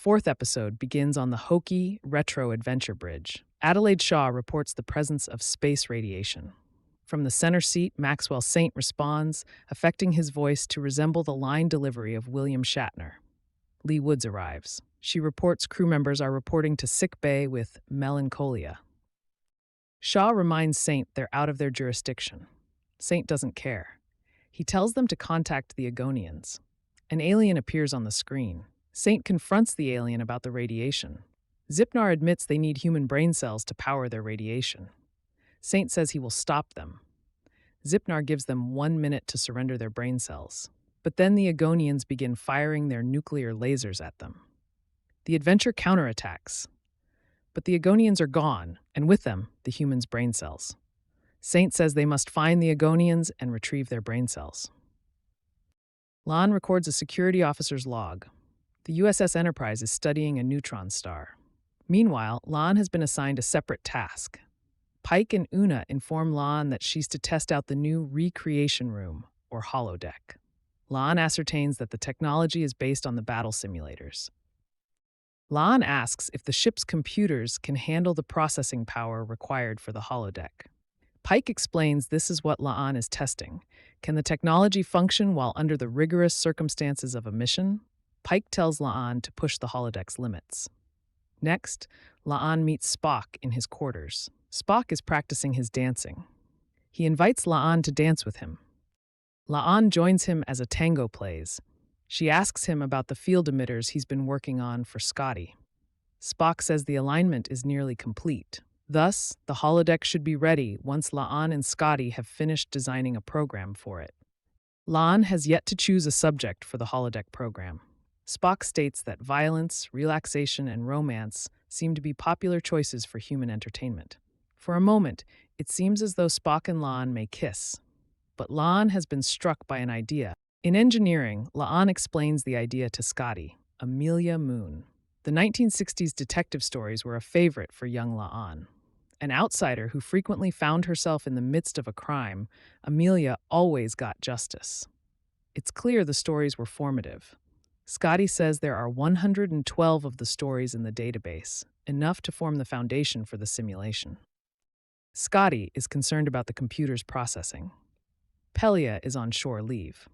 fourth episode begins on the hokey, retro adventure bridge. Adelaide Shaw reports the presence of space radiation. From the center seat, Maxwell Saint responds, affecting his voice to resemble the line delivery of William Shatner. Lee Woods arrives. She reports crew members are reporting to sick bay with melancholia. Shaw reminds Saint they're out of their jurisdiction. Saint doesn't care. He tells them to contact the Agonians. An alien appears on the screen. Saint confronts the alien about the radiation. Zipnar admits they need human brain cells to power their radiation. Saint says he will stop them. Zipnar gives them 1 minute to surrender their brain cells. But then the Agonians begin firing their nuclear lasers at them. The adventure counterattacks. But the Agonians are gone, and with them, the humans' brain cells. Saint says they must find the Agonians and retrieve their brain cells. La'an records a security officer's log. The USS Enterprise is studying a neutron star. Meanwhile, La'an has been assigned a separate task. Pike and Una inform La'an that she's to test out the new recreation room, or holodeck. La'an ascertains that the technology is based on the battle simulators. La'an asks if the ship's computers can handle the processing power required for the holodeck. Pike explains this is what La'an is testing. Can the technology function while under the rigorous circumstances of a mission? Pike tells La'an to push the holodeck's limits. Next, La'an meets Spock in his quarters. Spock is practicing his dancing. He invites La'an to dance with him. La'an joins him as a tango plays. She asks him about the field emitters he's been working on for Scotty. Spock says the alignment is nearly complete. Thus, the holodeck should be ready once La'an and Scotty have finished designing a program for it. La'an has yet to choose a subject for the holodeck program. Spock states that violence, relaxation, and romance seem to be popular choices for human entertainment. For a moment, it seems as though Spock and La'an may kiss. But La'an has been struck by an idea. In engineering, La'an explains the idea to Scotty, Amelia Moon. The 1960s detective stories were a favorite for young La'an. An outsider who frequently found herself in the midst of a crime, Amelia always got justice. It's clear the stories were formative. Scotty says there are 112 of the stories in the database, enough to form the foundation for the simulation. Scotty is concerned about the computer's processing. Pelia is on shore leave.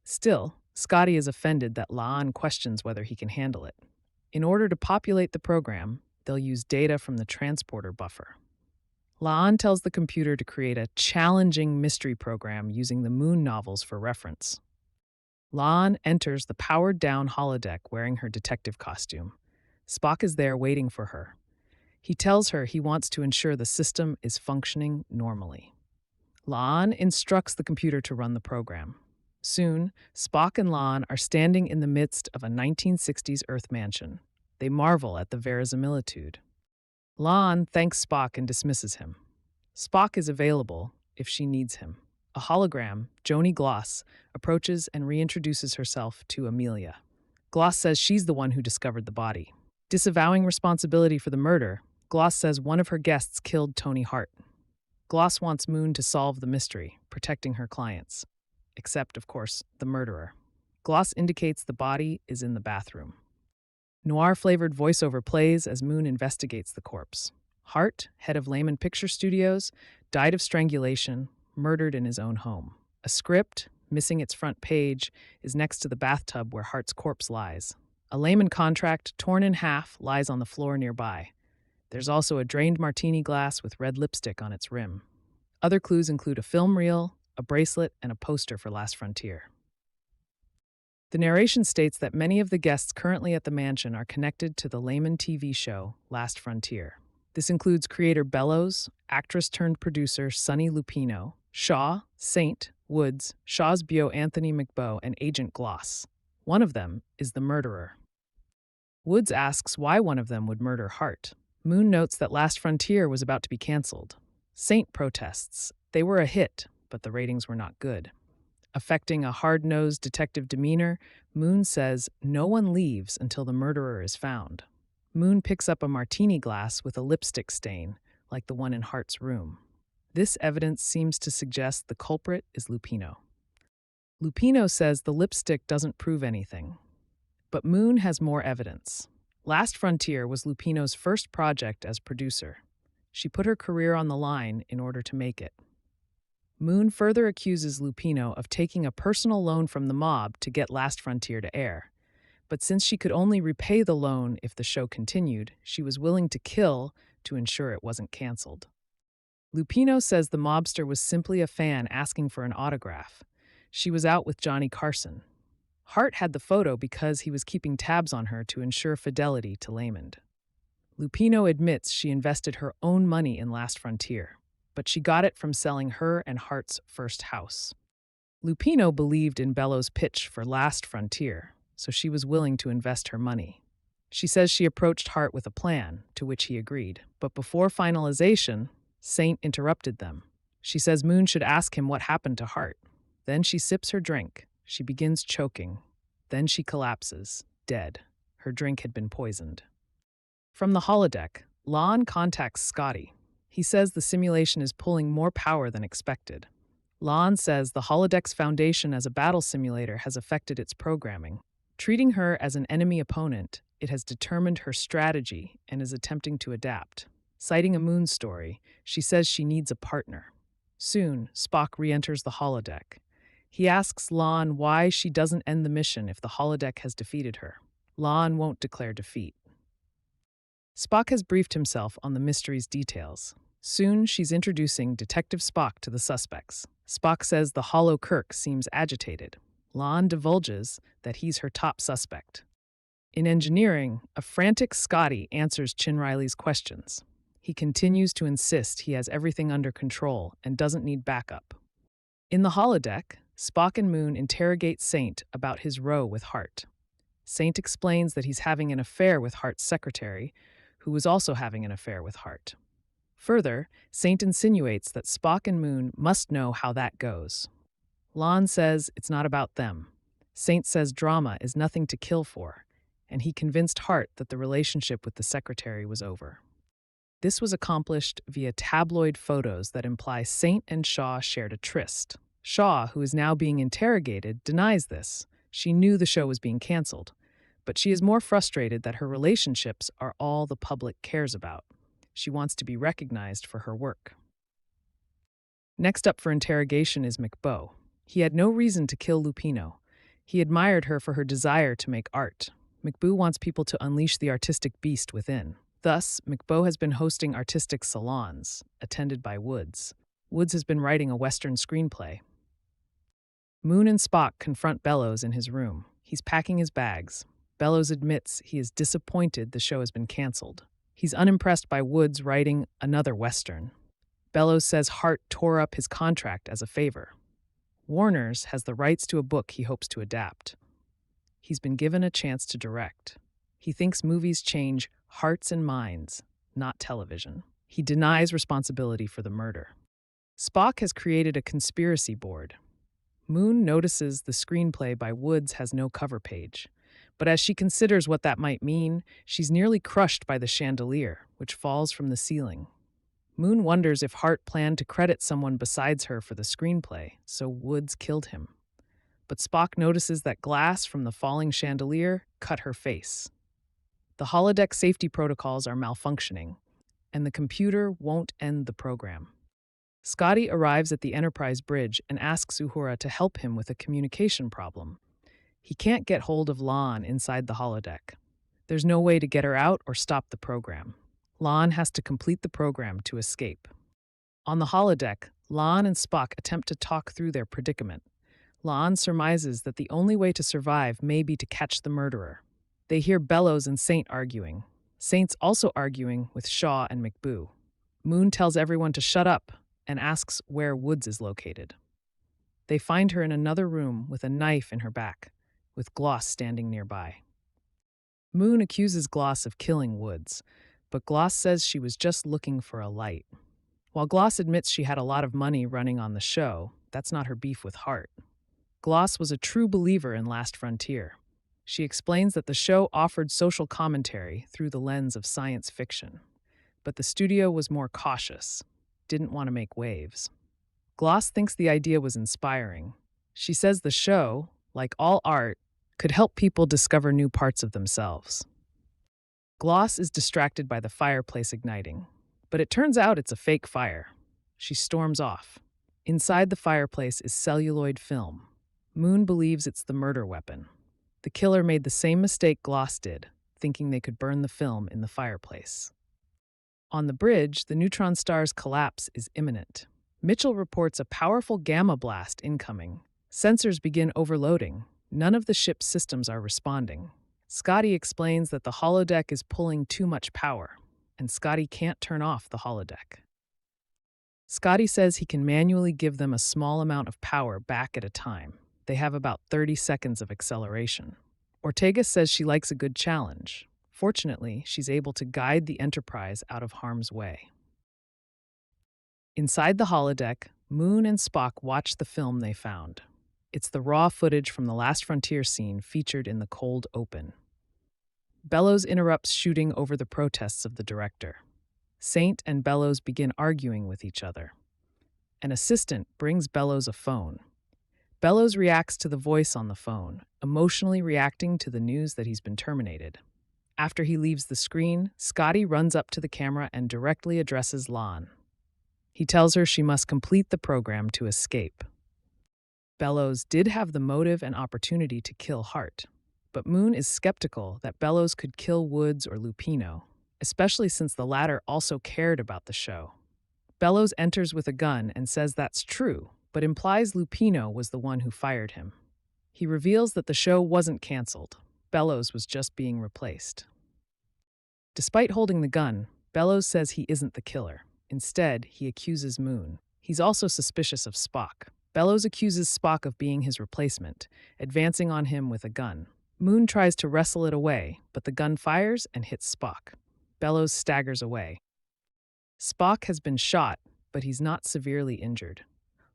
Still, Scotty is offended that La'an questions whether he can handle it. In order to populate the program, they'll use data from the transporter buffer. La'an tells the computer to create a challenging mystery program using the Moon novels for reference. La'an enters the powered-down holodeck wearing her detective costume. Spock is there waiting for her. He tells her he wants to ensure the system is functioning normally. La'an instructs the computer to run the program. Soon, Spock and La'an are standing in the midst of a 1960s Earth mansion. They marvel at the verisimilitude. La'an thanks Spock and dismisses him. Spock is available if she needs him. A hologram, Joni Gloss, approaches and reintroduces herself to Amelia. Gloss says she's the one who discovered the body. Disavowing responsibility for the murder, Gloss says one of her guests killed Tony Hart. Gloss wants Moon to solve the mystery, protecting her clients. Except, of course, the murderer. Gloss indicates the body is in the bathroom. Noir-flavored voiceover plays as Moon investigates the corpse. Hart, head of Lehman Picture Studios, died of strangulation, murdered in his own home. A script, missing its front page, is next to the bathtub where Hart's corpse lies. A Lehman contract, torn in half, lies on the floor nearby. There's also a drained martini glass with red lipstick on its rim. Other clues include a film reel, a bracelet, and a poster for Last Frontier. The narration states that many of the guests currently at the mansion are connected to the Lehman TV show Last Frontier. This includes creator Bellows, actress-turned-producer Sonny Lupino, Shaw, Saint, Woods, Shaw's beau Anthony McBow, and Agent Gloss. One of them is the murderer. Woods asks why one of them would murder Hart. Moon notes that Last Frontier was about to be canceled. Saint protests. They were a hit, but the ratings were not good. Affecting a hard-nosed detective demeanor, Moon says no one leaves until the murderer is found. Moon picks up a martini glass with a lipstick stain, like the one in Hart's room. This evidence seems to suggest the culprit is Lupino. Lupino says the lipstick doesn't prove anything. But Moon has more evidence. Last Frontier was Lupino's first project as producer. She put her career on the line in order to make it. Moon further accuses Lupino of taking a personal loan from the mob to get Last Frontier to air. But since she could only repay the loan if the show continued, she was willing to kill to ensure it wasn't canceled. Lupino says the mobster was simply a fan asking for an autograph. She was out with Johnny Carson. Hart had the photo because he was keeping tabs on her to ensure fidelity to Lamond. Lupino admits she invested her own money in Last Frontier, but she got it from selling her and Hart's first house. Lupino believed in Bello's pitch for Last Frontier, so she was willing to invest her money. She says she approached Hart with a plan, to which he agreed, but before finalization, Saint interrupted them. She says Moon should ask him what happened to Hart. Then she sips her drink. She begins choking. Then she collapses, dead. Her drink had been poisoned. From the holodeck, Lon contacts Scotty. He says the simulation is pulling more power than expected. Lon says the holodeck's foundation as a battle simulator has affected its programming. Treating her as an enemy opponent, it has determined her strategy and is attempting to adapt. Citing a Moon story, she says she needs a partner. Soon, Spock re-enters the holodeck. He asks Lon why she doesn't end the mission if the holodeck has defeated her. Lon won't declare defeat. Spock has briefed himself on the mystery's details. Soon, she's introducing Detective Spock to the suspects. Spock says the Holo Kirk seems agitated. Lon divulges that he's her top suspect. In engineering, a frantic Scotty answers Chin Riley's questions. He continues to insist he has everything under control and doesn't need backup. In the holodeck, Spock and Moon interrogate Saint about his row with Hart. Saint explains that he's having an affair with Hart's secretary, who was also having an affair with Hart. Further, Saint insinuates that Spock and Moon must know how that goes. Lon says it's not about them. Saint says drama is nothing to kill for, and he convinced Hart that the relationship with the secretary was over. This was accomplished via tabloid photos that imply Saint and Shaw shared a tryst. Shaw, who is now being interrogated, denies this. She knew the show was being canceled, but she is more frustrated that her relationships are all the public cares about. She wants to be recognized for her work. Next up for interrogation is McBeau. He had no reason to kill Lupino. He admired her for her desire to make art. McBeau wants people to unleash the artistic beast within. Thus, McBeau has been hosting artistic salons, attended by Woods. Woods has been writing a Western screenplay. Moon and Spock confront Bellows in his room. He's packing his bags. Bellows admits he is disappointed the show has been canceled. He's unimpressed by Woods writing another Western. Bellows says Hart tore up his contract as a favor. Warner's has the rights to a book he hopes to adapt. He's been given a chance to direct. He thinks movies change hearts and minds, not television. He denies responsibility for the murder. Spock has created a conspiracy board. Moon notices the screenplay by Woods has no cover page. But as she considers what that might mean, she's nearly crushed by the chandelier, which falls from the ceiling. Moon wonders if Hart planned to credit someone besides her for the screenplay, so Woods killed him. But Spock notices that glass from the falling chandelier cut her face. The holodeck safety protocols are malfunctioning, and the computer won't end the program. Scotty arrives at the Enterprise bridge and asks Uhura to help him with a communication problem. He can't get hold of Lon inside the holodeck. There's no way to get her out or stop the program. Lon has to complete the program to escape. On the holodeck, Lon and Spock attempt to talk through their predicament. Lon surmises that the only way to survive may be to catch the murderer. They hear Bellows and Saint arguing. Saint's also arguing with Shaw and McBeau. Moon tells everyone to shut up and asks where Woods is located. They find her in another room with a knife in her back, with Gloss standing nearby. Moon accuses Gloss of killing Woods, but Gloss says she was just looking for a light. While Gloss admits she had a lot of money running on the show, that's not her beef with Hart. Gloss was a true believer in Last Frontier. She explains that the show offered social commentary through the lens of science fiction, but the studio was more cautious, didn't want to make waves. Gloss thinks the idea was inspiring. She says the show, like all art, could help people discover new parts of themselves. Gloss is distracted by the fireplace igniting, but it turns out it's a fake fire. She storms off. Inside the fireplace is celluloid film. Moon believes it's the murder weapon. The killer made the same mistake Gloss did, thinking they could burn the film in the fireplace. On the bridge, the neutron star's collapse is imminent. Mitchell reports a powerful gamma blast incoming. Sensors begin overloading. None of the ship's systems are responding. Scotty explains that the holodeck is pulling too much power, and Scotty can't turn off the holodeck. Scotty says he can manually give them a small amount of power back at a time. They have about 30 seconds of acceleration. Ortega says she likes a good challenge. Fortunately, she's able to guide the Enterprise out of harm's way. Inside the holodeck, Moon and Spock watch the film they found. It's the raw footage from the Last Frontier scene featured in the cold open. Bellows interrupts shooting over the protests of the director. Saint and Bellows begin arguing with each other. An assistant brings Bellows a phone. Bellows reacts to the voice on the phone, emotionally reacting to the news that he's been terminated. After he leaves the screen, Scotty runs up to the camera and directly addresses Lon. He tells her she must complete the program to escape. Bellows did have the motive and opportunity to kill Hart, but Moon is skeptical that Bellows could kill Woods or Lupino, especially since the latter also cared about the show. Bellows enters with a gun and says that's true, but implies Lupino was the one who fired him. He reveals that the show wasn't canceled. Bellows was just being replaced. Despite holding the gun, Bellows says he isn't the killer. Instead, he accuses Moon. He's also suspicious of Spock. Bellows accuses Spock of being his replacement, advancing on him with a gun. Moon tries to wrestle it away, but the gun fires and hits Spock. Bellows staggers away. Spock has been shot, but he's not severely injured.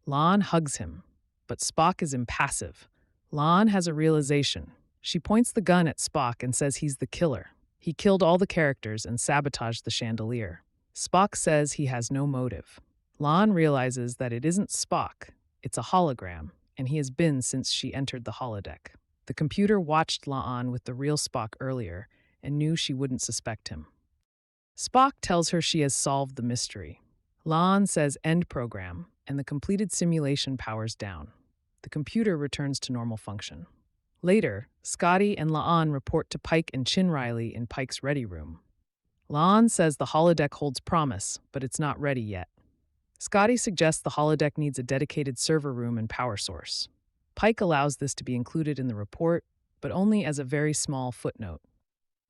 Lon hugs him, but Spock is impassive. Lon has a realization. She points the gun at Spock and says he's the killer. He killed all the characters and sabotaged the chandelier. Spock says he has no motive. Lon realizes that it isn't Spock, it's a hologram, and he has been since she entered the holodeck. The computer watched La'an with the real Spock earlier and knew she wouldn't suspect him. Spock tells her she has solved the mystery. La'an says end program, and the completed simulation powers down. The computer returns to normal function. Later, Scotty and La'an report to Pike and Chin Riley in Pike's ready room. La'an says the holodeck holds promise, but it's not ready yet. Scotty suggests the holodeck needs a dedicated server room and power source. Pike allows this to be included in the report, but only as a very small footnote.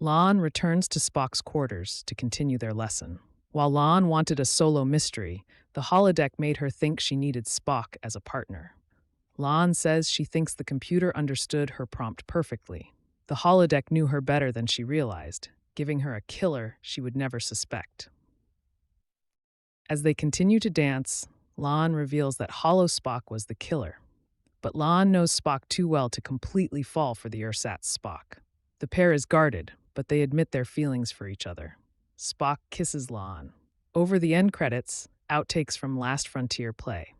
La'an returns to Spock's quarters to continue their lesson. While La'an wanted a solo mystery, the holodeck made her think she needed Spock as a partner. La'an says she thinks the computer understood her prompt perfectly. The holodeck knew her better than she realized, giving her a killer she would never suspect. As they continue to dance, La'an reveals that Holo Spock was the killer. But La'an knows Spock too well to completely fall for the ersatz Spock. The pair is guarded, but they admit their feelings for each other. Spock kisses La'an. Over the end credits, outtakes from Last Frontier play.